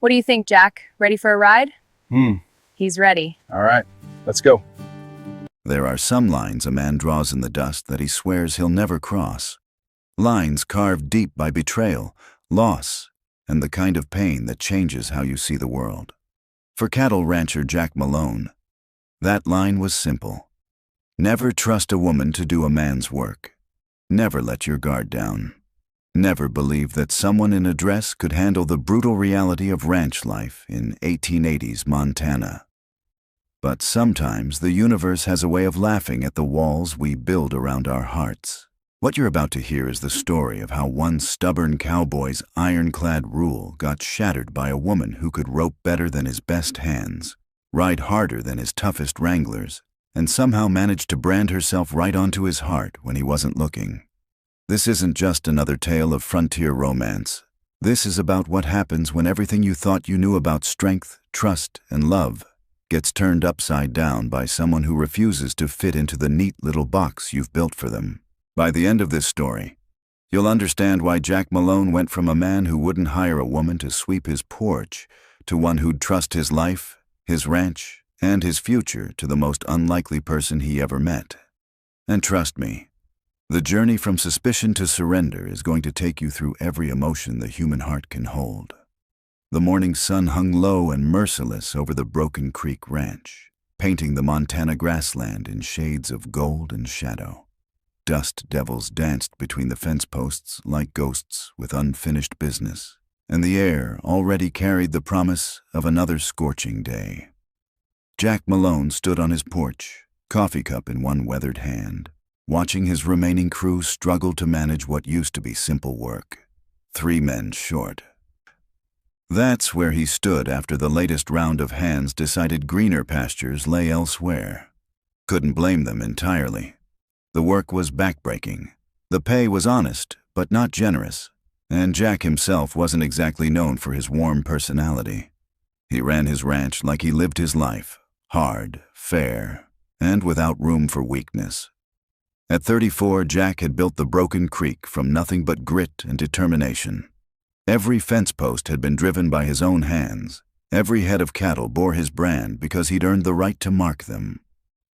What do you think, Jack? Ready for a ride? He's ready. All right, let's go. There are some lines a man draws in the dust that he swears he'll never cross. Lines carved deep by betrayal, loss, and the kind of pain that changes how you see the world. For cattle rancher Jack Malone, that line was simple. Never trust a woman to do a man's work. Never let your guard down. Never believe that someone in a dress could handle the brutal reality of ranch life in 1880s Montana. But sometimes the universe has a way of laughing at the walls we build around our hearts. What you're about to hear is the story of how one stubborn cowboy's ironclad rule got shattered by a woman who could rope better than his best hands, ride harder than his toughest wranglers, and somehow managed to brand herself right onto his heart when he wasn't looking. This isn't just another tale of frontier romance. This is about what happens when everything you thought you knew about strength, trust, and love gets turned upside down by someone who refuses to fit into the neat little box you've built for them. By the end of this story, you'll understand why Jack Malone went from a man who wouldn't hire a woman to sweep his porch to one who'd trust his life, his ranch, and his future to the most unlikely person he ever met. And trust me, the journey from suspicion to surrender is going to take you through every emotion the human heart can hold. The morning sun hung low and merciless over the Broken Creek Ranch, painting the Montana grassland in shades of gold and shadow. Dust devils danced between the fence posts like ghosts with unfinished business, and the air already carried the promise of another scorching day. Jack Malone stood on his porch, coffee cup in one weathered hand, watching his remaining crew struggle to manage what used to be simple work. 3 men short. That's where he stood after the latest round of hands decided greener pastures lay elsewhere. Couldn't blame them entirely. The work was backbreaking. The pay was honest, but not generous, and Jack himself wasn't exactly known for his warm personality. He ran his ranch like he lived his life, hard, fair, and without room for weakness. At 34, Jack had built the Broken Creek from nothing but grit and determination. Every fence post had been driven by his own hands. Every head of cattle bore his brand because he'd earned the right to mark them.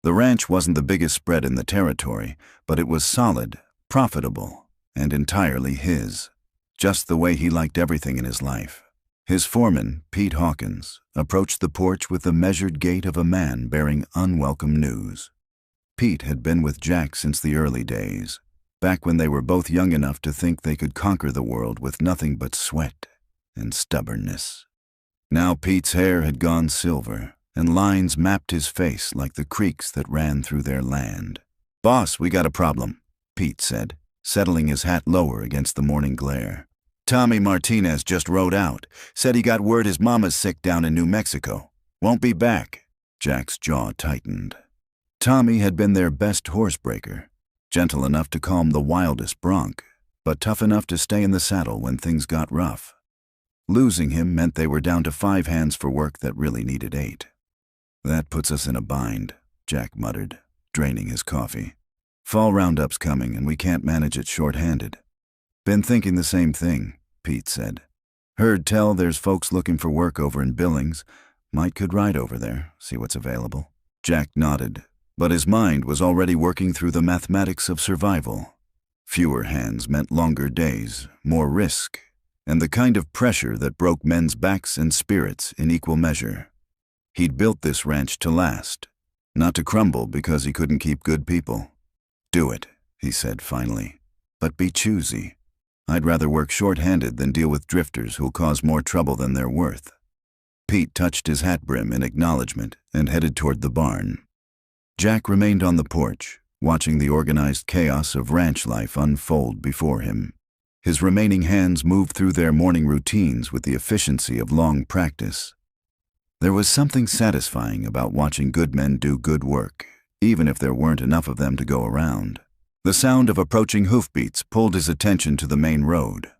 The ranch wasn't the biggest spread in the territory, but it was solid, profitable, and entirely his, just the way he liked everything in his life. His foreman, Pete Hawkins, approached the porch with the measured gait of a man bearing unwelcome news. Pete had been with Jack since the early days, back when they were both young enough to think they could conquer the world with nothing but sweat and stubbornness. Now Pete's hair had gone silver, and lines mapped his face like the creeks that ran through their land. "Boss, we got a problem," Pete said, settling his hat lower against the morning glare. "Tommy Martinez just rode out. Said he got word his mama's sick down in New Mexico. Won't be back." Jack's jaw tightened. Tommy had been their best horsebreaker, gentle enough to calm the wildest bronc, but tough enough to stay in the saddle when things got rough. Losing him meant they were down to 5 hands for work that really needed 8. "That puts us in a bind," Jack muttered, draining his coffee. "Fall roundup's coming and we can't manage it short-handed." "Been thinking the same thing," Pete said. "Heard tell there's folks looking for work over in Billings. Might could ride over there, see what's available." Jack nodded, but his mind was already working through the mathematics of survival. Fewer hands meant longer days, more risk, and the kind of pressure that broke men's backs and spirits in equal measure. He'd built this ranch to last, not to crumble because he couldn't keep good people. "Do it," he said finally, "but be choosy. I'd rather work short-handed than deal with drifters who'll cause more trouble than they're worth." Pete touched his hat brim in acknowledgement and headed toward the barn. Jack remained on the porch, watching the organized chaos of ranch life unfold before him. His remaining hands moved through their morning routines with the efficiency of long practice. There was something satisfying about watching good men do good work, even if there weren't enough of them to go around. The sound of approaching hoofbeats pulled his attention to the main road.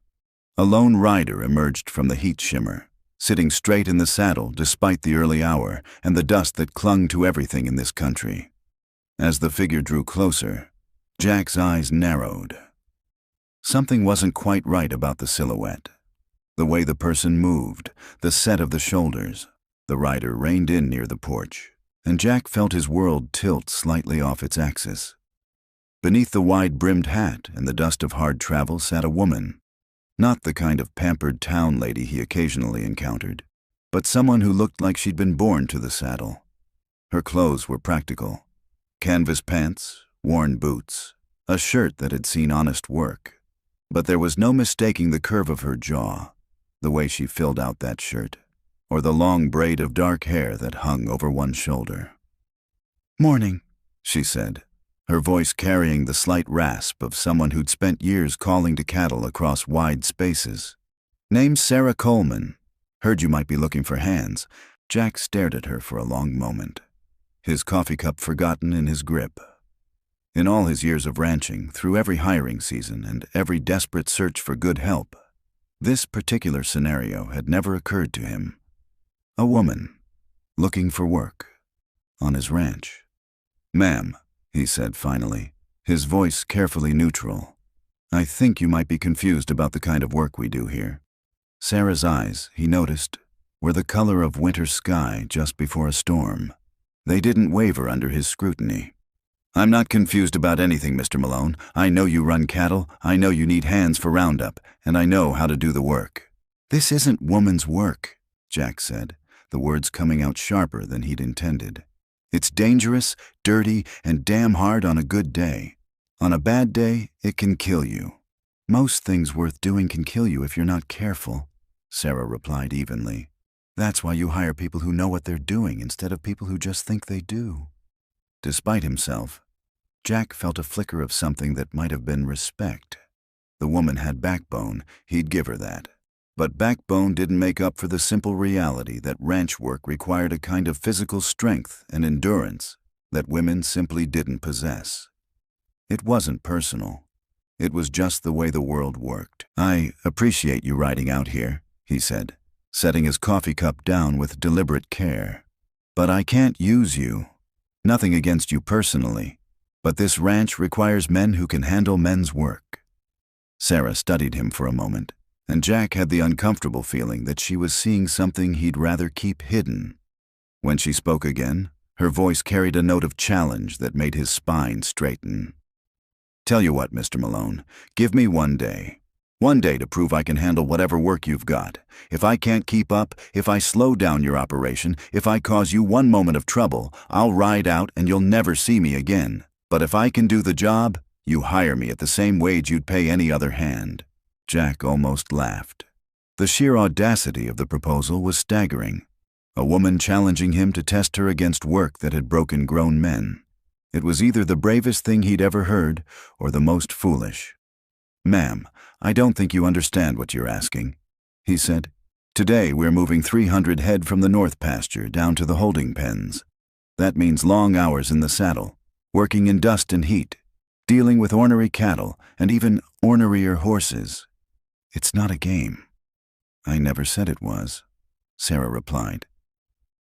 A lone rider emerged from the heat shimmer, sitting straight in the saddle despite the early hour and the dust that clung to everything in this country. As the figure drew closer, Jack's eyes narrowed. Something wasn't quite right about the silhouette. The way the person moved, the set of the shoulders. The rider reined in near the porch, and Jack felt his world tilt slightly off its axis. Beneath the wide-brimmed hat and the dust of hard travel sat a woman, not the kind of pampered town lady he occasionally encountered, but someone who looked like she'd been born to the saddle. Her clothes were practical. Canvas pants, worn boots, a shirt that had seen honest work. But there was no mistaking the curve of her jaw, the way she filled out that shirt, or the long braid of dark hair that hung over one shoulder. "Morning," she said, her voice carrying the slight rasp of someone who'd spent years calling to cattle across wide spaces. "Name's Sarah Coleman. Heard you might be looking for hands." Jack stared at her for a long moment, his coffee cup forgotten in his grip. In all his years of ranching, through every hiring season and every desperate search for good help, this particular scenario had never occurred to him. A woman, looking for work, on his ranch. "Ma'am," he said finally, his voice carefully neutral, "I think you might be confused about the kind of work we do here." Sarah's eyes, he noticed, were the color of winter sky just before a storm. They didn't waver under his scrutiny. "I'm not confused about anything, Mr. Malone. I know you run cattle, I know you need hands for roundup, and I know how to do the work." "This isn't woman's work," Jack said, the words coming out sharper than he'd intended. "It's dangerous, dirty, and damn hard on a good day. On a bad day, it can kill you." "Most things worth doing can kill you if you're not careful," Sarah replied evenly. "That's why you hire people who know what they're doing instead of people who just think they do." Despite himself, Jack felt a flicker of something that might have been respect. The woman had backbone, he'd give her that. But backbone didn't make up for the simple reality that ranch work required a kind of physical strength and endurance that women simply didn't possess. It wasn't personal. It was just the way the world worked. "I appreciate you riding out here," he said, setting his coffee cup down with deliberate care. "But I can't use you. Nothing against you personally, but this ranch requires men who can handle men's work." Sarah studied him for a moment, and Jack had the uncomfortable feeling that she was seeing something he'd rather keep hidden. When she spoke again, her voice carried a note of challenge that made his spine straighten. "Tell you what, Mr. Malone, give me 1 day. 1 day to prove I can handle whatever work you've got. If I can't keep up, if I slow down your operation, if I cause you 1 moment of trouble, I'll ride out and you'll never see me again. But if I can do the job, you hire me at the same wage you'd pay any other hand." Jack almost laughed. The sheer audacity of the proposal was staggering. A woman challenging him to test her against work that had broken grown men. It was either the bravest thing he'd ever heard or the most foolish. "Ma'am, I don't think you understand what you're asking," he said. "Today we're moving 300 head from the north pasture down to the holding pens. That means long hours in the saddle, working in dust and heat, dealing with ornery cattle and even ornerier horses. It's not a game." "I never said it was," Sarah replied.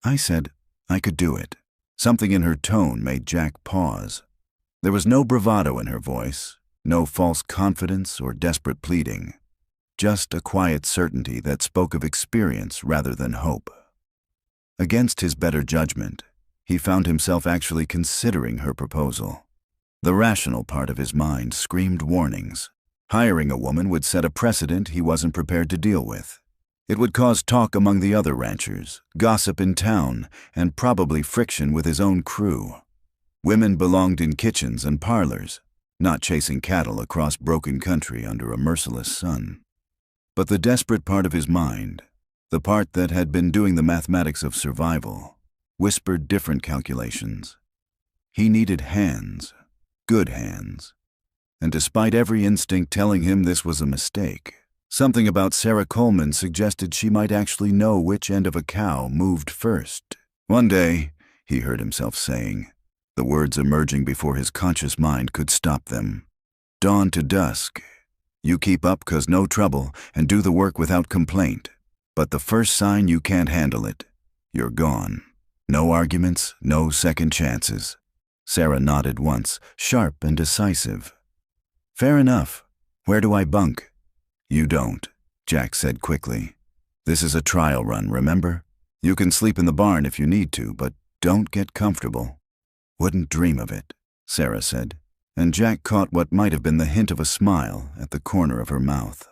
"I said I could do it." Something in her tone made Jack pause. There was no bravado in her voice, no false confidence or desperate pleading, just a quiet certainty that spoke of experience rather than hope. Against his better judgment, he found himself actually considering her proposal. The rational part of his mind screamed warnings. Hiring a woman would set a precedent he wasn't prepared to deal with. It would cause talk among the other ranchers, gossip in town, and probably friction with his own crew. Women belonged in kitchens and parlors, not chasing cattle across broken country under a merciless sun. But the desperate part of his mind, the part that had been doing the mathematics of survival, whispered different calculations. He needed hands, good hands. And despite every instinct telling him this was a mistake, something about Sarah Coleman suggested she might actually know which end of a cow moved first. "One day," he heard himself saying, the words emerging before his conscious mind could stop them. "Dawn to dusk. You keep up 'cause no trouble and do the work without complaint. But the first sign you can't handle it, you're gone. No arguments, no second chances." Sarah nodded once, sharp and decisive. "Fair enough. Where do I bunk?" "You don't," Jack said quickly. "This is a trial run, remember? You can sleep in the barn if you need to, but don't get comfortable." "Wouldn't dream of it," Sarah said, and Jack caught what might have been the hint of a smile at the corner of her mouth.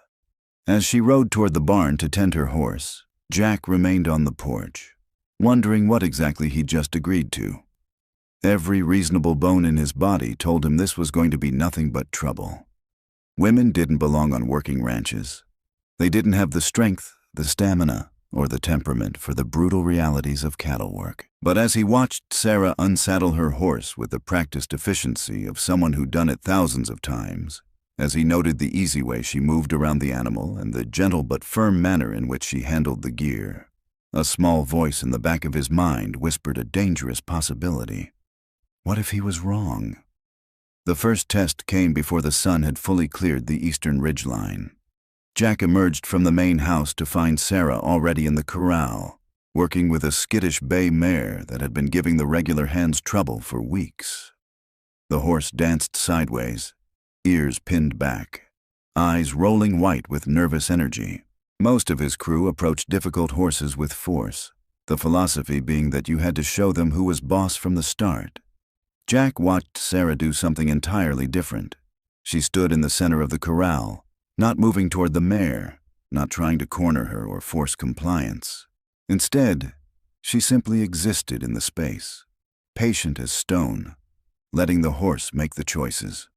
As she rode toward the barn to tend her horse, Jack remained on the porch, wondering what exactly he'd just agreed to. Every reasonable bone in his body told him this was going to be nothing but trouble. Women didn't belong on working ranches. They didn't have the strength, the stamina, or the temperament for the brutal realities of cattle work. But as he watched Sarah unsaddle her horse with the practiced efficiency of someone who'd done it thousands of times, as he noted the easy way she moved around the animal and the gentle but firm manner in which she handled the gear, a small voice in the back of his mind whispered a dangerous possibility. What if he was wrong? The first test came before the sun had fully cleared the eastern ridgeline. Jack emerged from the main house to find Sarah already in the corral, working with a skittish bay mare that had been giving the regular hands trouble for weeks. The horse danced sideways, ears pinned back, eyes rolling white with nervous energy. Most of his crew approached difficult horses with force, the philosophy being that you had to show them who was boss from the start. Jack watched Sarah do something entirely different. She stood in the center of the corral, not moving toward the mare, not trying to corner her or force compliance. Instead, she simply existed in the space, patient as stone, letting the horse make the choices.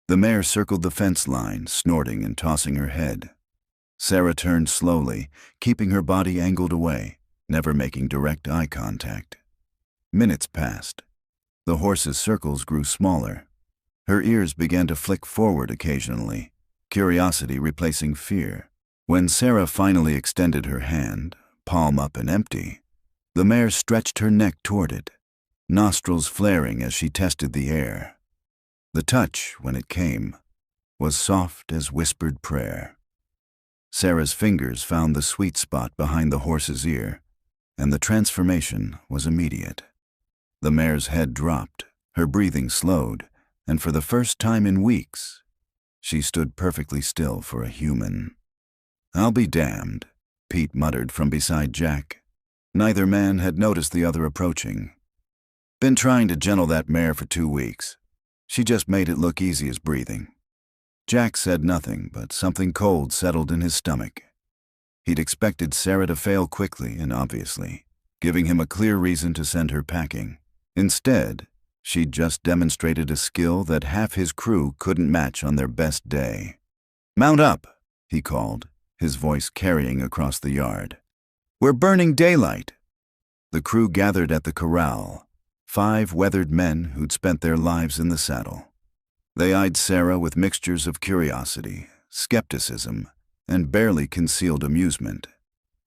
The mare circled the fence line, snorting and tossing her head. Sarah turned slowly, keeping her body angled away, never making direct eye contact. Minutes passed. The horse's circles grew smaller. Her ears began to flick forward occasionally, curiosity replacing fear. When Sarah finally extended her hand, palm up and empty, the mare stretched her neck toward it, nostrils flaring as she tested the air. The touch, when it came, was soft as whispered prayer. Sarah's fingers found the sweet spot behind the horse's ear, and the transformation was immediate. The mare's head dropped, her breathing slowed, and for the first time in weeks, she stood perfectly still for a human. "I'll be damned," Pete muttered from beside Jack. Neither man had noticed the other approaching. "Been trying to gentle that mare for 2 weeks. She just made it look easy as breathing." Jack said nothing, but something cold settled in his stomach. He'd expected Sarah to fail quickly and obviously, giving him a clear reason to send her packing. Instead, she'd just demonstrated a skill that half his crew couldn't match on their best day. "Mount up," he called, his voice carrying across the yard. "We're burning daylight." The crew gathered at the corral, 5 weathered men who'd spent their lives in the saddle. They eyed Sarah with mixtures of curiosity, skepticism, and barely concealed amusement.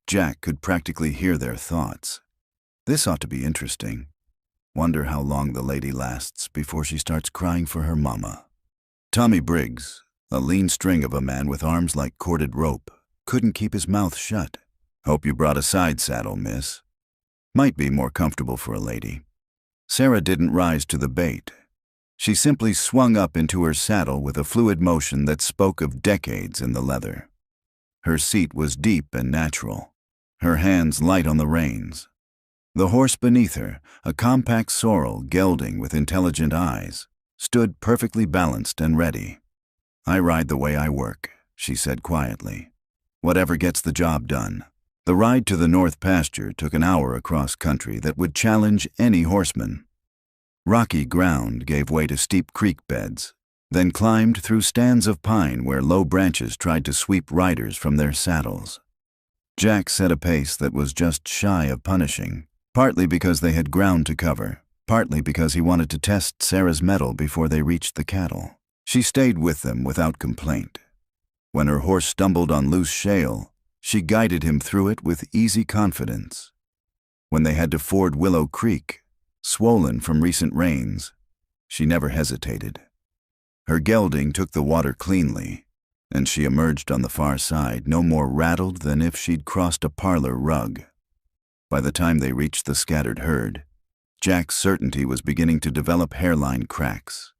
Jack could practically hear their thoughts. This ought to be interesting. Wonder how long the lady lasts before she starts crying for her mama. Tommy Briggs, a lean string of a man with arms like corded rope, couldn't keep his mouth shut. "Hope you brought a side saddle, miss. Might be more comfortable for a lady." Sarah didn't rise to the bait. She simply swung up into her saddle with a fluid motion that spoke of decades in the leather. Her seat was deep and natural, her hands light on the reins. The horse beneath her, a compact sorrel gelding with intelligent eyes, stood perfectly balanced and ready. "I ride the way I work," she said quietly. "Whatever gets the job done." The ride to the north pasture took an hour across country that would challenge any horseman. Rocky ground gave way to steep creek beds, then climbed through stands of pine where low branches tried to sweep riders from their saddles. Jack set a pace that was just shy of punishing, partly because they had ground to cover, partly because he wanted to test Sarah's mettle before they reached the cattle. She stayed with them without complaint. When her horse stumbled on loose shale, she guided him through it with easy confidence. When they had to ford Willow Creek, swollen from recent rains, she never hesitated. Her gelding took the water cleanly, and she emerged on the far side no more rattled than if she'd crossed a parlor rug. By the time they reached the scattered herd, Jack's certainty was beginning to develop hairline cracks.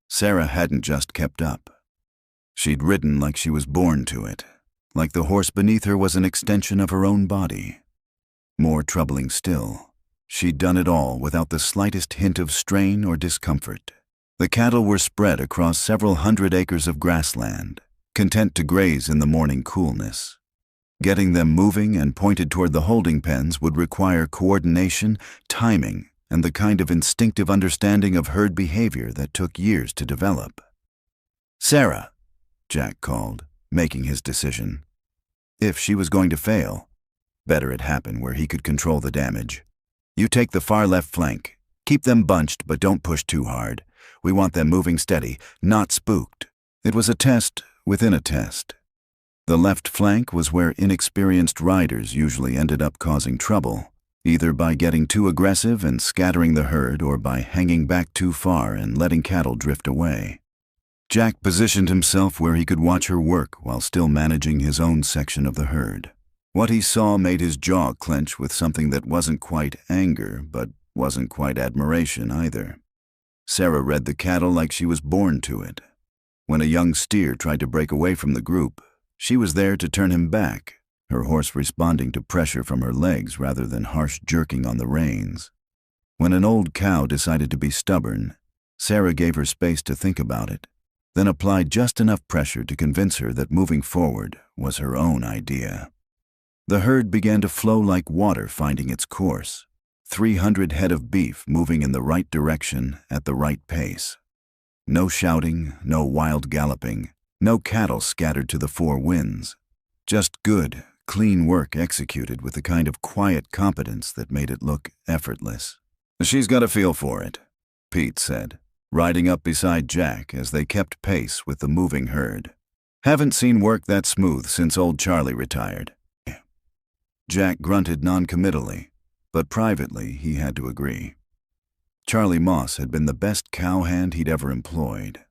Sarah hadn't just kept up. She'd ridden like she was born to it, like the horse beneath her was an extension of her own body. More troubling still, she'd done it all without the slightest hint of strain or discomfort. The cattle were spread across several hundred acres of grassland, content to graze in the morning coolness. Getting them moving and pointed toward the holding pens would require coordination, timing, and the kind of instinctive understanding of herd behavior that took years to develop. "Sarah," Jack called, making his decision. If she was going to fail, better it happen where he could control the damage. "You take the far left flank. Keep them bunched, but don't push too hard. We want them moving steady, not spooked." It was a test within a test. The left flank was where inexperienced riders usually ended up causing trouble, either by getting too aggressive and scattering the herd or by hanging back too far and letting cattle drift away. Jack positioned himself where he could watch her work while still managing his own section of the herd. What he saw made his jaw clench with something that wasn't quite anger, but wasn't quite admiration either. Sarah read the cattle like she was born to it. When a young steer tried to break away from the group, she was there to turn him back, her horse responding to pressure from her legs rather than harsh jerking on the reins. When an old cow decided to be stubborn, Sarah gave her space to think about it, then applied just enough pressure to convince her that moving forward was her own idea. The herd began to flow like water finding its course, 300 head of beef moving in the right direction at the right pace. No shouting, no wild galloping, no cattle scattered to the four winds. Just good, clean work executed with the kind of quiet competence that made it look effortless. "She's got a feel for it," Pete said, riding up beside Jack as they kept pace with the moving herd. "Haven't seen work that smooth since old Charlie retired." Jack grunted noncommittally, but privately he had to agree. Charlie Moss had been the best cowhand he'd ever employed.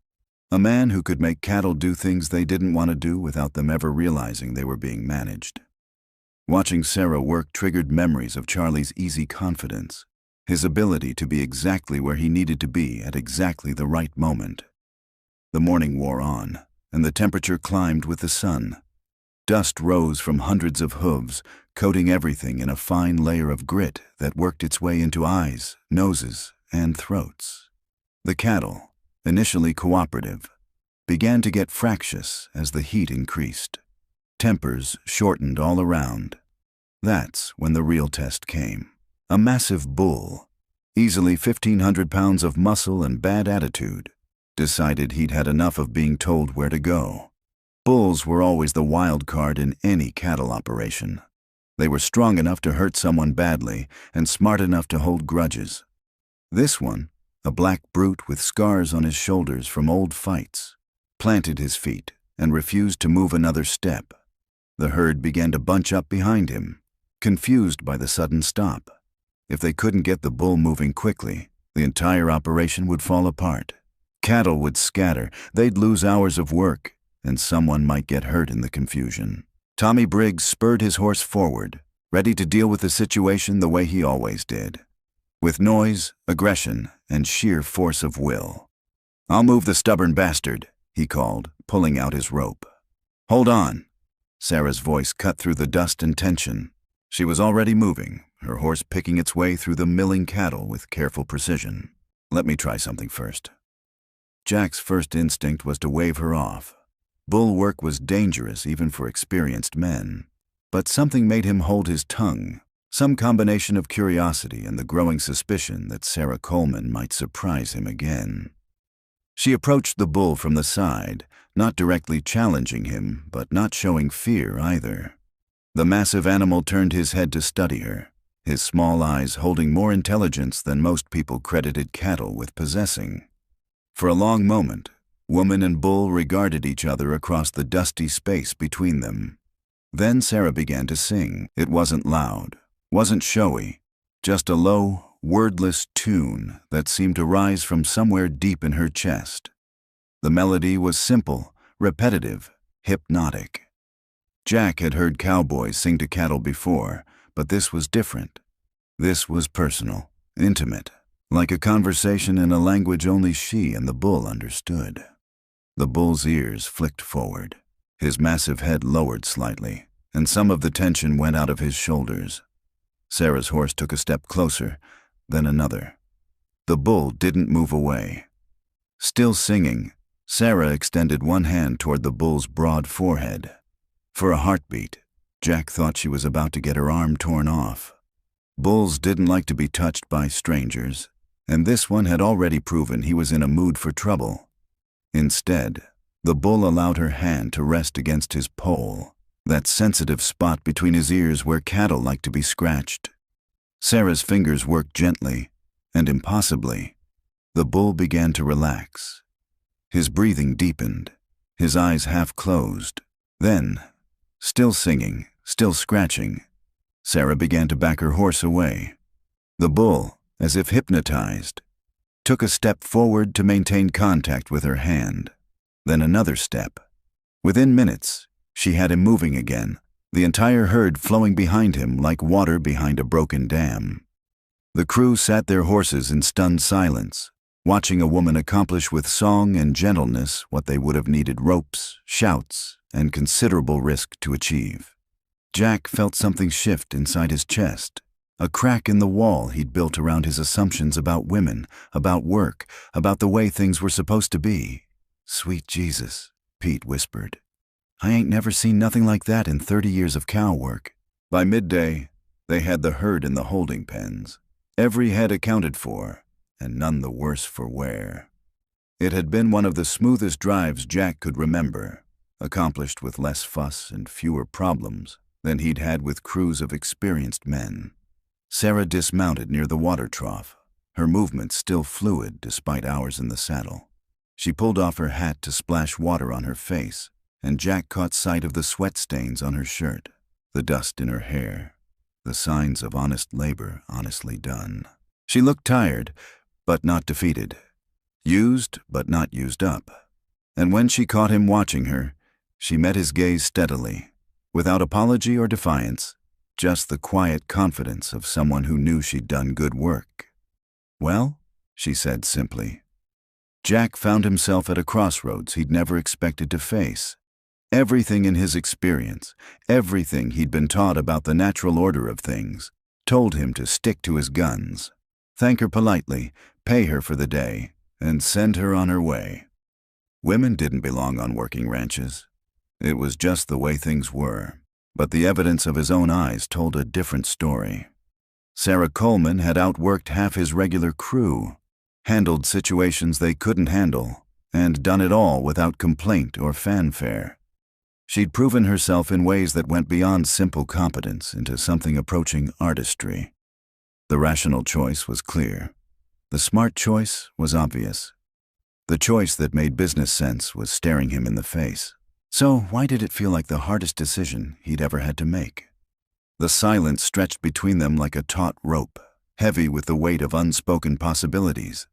A man who could make cattle do things they didn't want to do without them ever realizing they were being managed. Watching Sarah work triggered memories of Charlie's easy confidence, his ability to be exactly where he needed to be at exactly the right moment. The morning wore on, and the temperature climbed with the sun. Dust rose from hundreds of hooves, coating everything in a fine layer of grit that worked its way into eyes, noses, and throats. The cattle, initially cooperative, began to get fractious as the heat increased. Tempers shortened all around. That's when the real test came. A massive bull, easily 1,500 pounds of muscle and bad attitude, decided he'd had enough of being told where to go. Bulls were always the wild card in any cattle operation. They were strong enough to hurt someone badly and smart enough to hold grudges. This one, a black brute with scars on his shoulders from old fights, planted his feet and refused to move another step. The herd began to bunch up behind him, confused by the sudden stop. If they couldn't get the bull moving quickly, the entire operation would fall apart. Cattle would scatter, they'd lose hours of work, and someone might get hurt in the confusion. Tommy Briggs spurred his horse forward, ready to deal with the situation the way he always did, with noise, aggression, and sheer force of will. "I'll move the stubborn bastard," he called, pulling out his rope. "Hold on." Sarah's voice cut through the dust and tension. She was already moving, her horse picking its way through the milling cattle with careful precision. "Let me try something first." Jack's first instinct was to wave her off. Bull work was dangerous even for experienced men, but something made him hold his tongue, some combination of curiosity and the growing suspicion that Sarah Coleman might surprise him again. She approached the bull from the side, not directly challenging him, but not showing fear either. The massive animal turned his head to study her, his small eyes holding more intelligence than most people credited cattle with possessing. For a long moment, woman and bull regarded each other across the dusty space between them. Then Sarah began to sing. It wasn't loud, wasn't showy, just a low, wordless tune that seemed to rise from somewhere deep in her chest. The melody was simple, repetitive, hypnotic. Jack had heard cowboys sing to cattle before, but this was different. This was personal, intimate, like a conversation in a language only she and the bull understood. The bull's ears flicked forward. His massive head lowered slightly, and some of the tension went out of his shoulders. Sarah's horse took a step closer, then another. The bull didn't move away. Still singing, Sarah extended one hand toward the bull's broad forehead. For a heartbeat, Jack thought she was about to get her arm torn off. Bulls didn't like to be touched by strangers, and this one had already proven he was in a mood for trouble. Instead, the bull allowed her hand to rest against his poll, that sensitive spot between his ears where cattle like to be scratched. Sarah's fingers worked gently, and impossibly, the bull began to relax. His breathing deepened, his eyes half closed. Then, still singing, still scratching, Sarah began to back her horse away. The bull, as if hypnotized, took a step forward to maintain contact with her hand, then another step. Within minutes, she had him moving again, the entire herd flowing behind him like water behind a broken dam. The crew sat their horses in stunned silence, watching a woman accomplish with song and gentleness what they would have needed ropes, shouts, and considerable risk to achieve. Jack felt something shift inside his chest, a crack in the wall he'd built around his assumptions about women, about work, about the way things were supposed to be. "Sweet Jesus," Pete whispered. "I ain't never seen nothing like that in 30 years of cow work." By midday, they had the herd in the holding pens, every head accounted for, and none the worse for wear. It had been one of the smoothest drives Jack could remember, accomplished with less fuss and fewer problems than he'd had with crews of experienced men. Sarah dismounted near the water trough, her movements still fluid despite hours in the saddle. She pulled off her hat to splash water on her face, and Jack caught sight of the sweat stains on her shirt, the dust in her hair, the signs of honest labor honestly done. She looked tired, but not defeated, used but not used up. And when she caught him watching her, she met his gaze steadily, without apology or defiance, just the quiet confidence of someone who knew she'd done good work. "Well?" she said simply. Jack found himself at a crossroads he'd never expected to face. Everything in his experience, everything he'd been taught about the natural order of things, told him to stick to his guns, thank her politely, pay her for the day, and send her on her way. Women didn't belong on working ranches. It was just the way things were. But the evidence of his own eyes told a different story. Sarah Coleman had outworked half his regular crew, handled situations they couldn't handle, and done it all without complaint or fanfare. She'd proven herself in ways that went beyond simple competence into something approaching artistry. The rational choice was clear. The smart choice was obvious. The choice that made business sense was staring him in the face. So why did it feel like the hardest decision he'd ever had to make? The silence stretched between them like a taut rope, heavy with the weight of unspoken possibilities.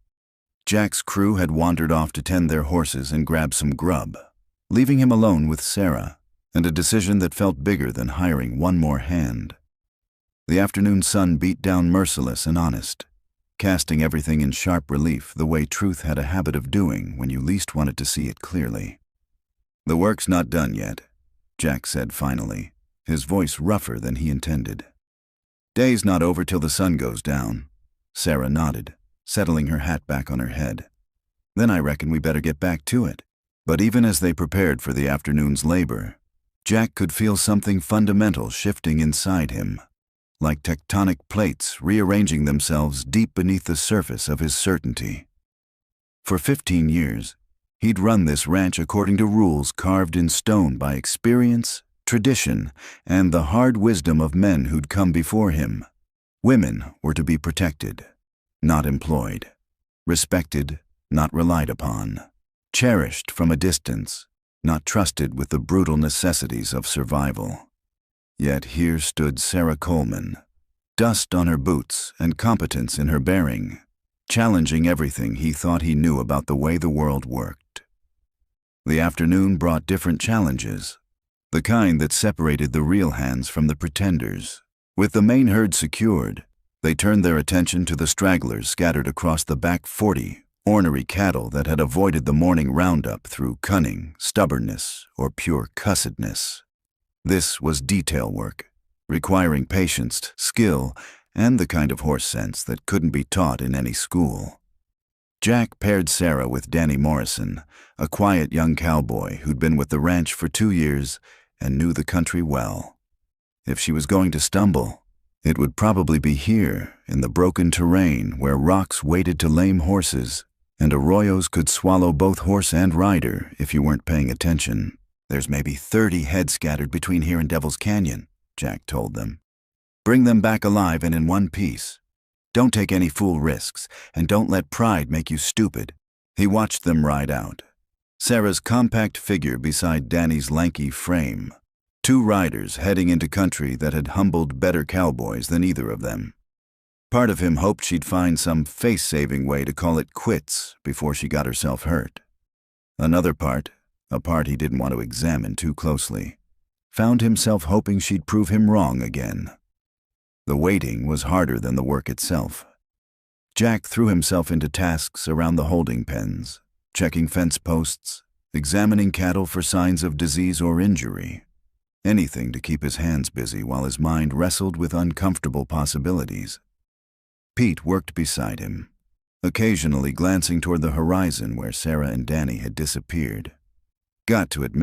Jack's crew had wandered off to tend their horses and grab some grub, leaving him alone with Sarah, and a decision that felt bigger than hiring one more hand. The afternoon sun beat down merciless and honest, casting everything in sharp relief the way truth had a habit of doing when you least wanted to see it clearly. "The work's not done yet," Jack said finally, his voice rougher than he intended. "Day's not over till the sun goes down." Sarah nodded, settling her hat back on her head. "Then I reckon we better get back to it." But even as they prepared for the afternoon's labor, Jack could feel something fundamental shifting inside him, like tectonic plates rearranging themselves deep beneath the surface of his certainty. For 15 years, he'd run this ranch according to rules carved in stone by experience, tradition, and the hard wisdom of men who'd come before him. Women were to be protected, not employed, respected, not relied upon, cherished from a distance, not trusted with the brutal necessities of survival. Yet here stood Sarah Coleman, dust on her boots and competence in her bearing, challenging everything he thought he knew about the way the world worked. The afternoon brought different challenges, the kind that separated the real hands from the pretenders. With the main herd secured, they turned their attention to the stragglers scattered across the back 40 Ornery cattle that had avoided the morning roundup through cunning, stubbornness, or pure cussedness. This was detail work, requiring patience, skill, and the kind of horse sense that couldn't be taught in any school. Jack paired Sarah with Danny Morrison, a quiet young cowboy who'd been with the ranch for 2 years and knew the country well. If she was going to stumble, it would probably be here, in the broken terrain where rocks waited to lame horses, and arroyos could swallow both horse and rider if you weren't paying attention. "There's maybe 30 heads scattered between here and Devil's Canyon," Jack told them. "Bring them back alive and in one piece. Don't take any fool risks, and don't let pride make you stupid." He watched them ride out. Sarah's compact figure beside Danny's lanky frame. 2 riders heading into country that had humbled better cowboys than either of them. Part of him hoped she'd find some face-saving way to call it quits before she got herself hurt. Another part, a part he didn't want to examine too closely, found himself hoping she'd prove him wrong again. The waiting was harder than the work itself. Jack threw himself into tasks around the holding pens, checking fence posts, examining cattle for signs of disease or injury. Anything to keep his hands busy while his mind wrestled with uncomfortable possibilities. Pete worked beside him, occasionally glancing toward the horizon where Sarah and Danny had disappeared. Got to admit,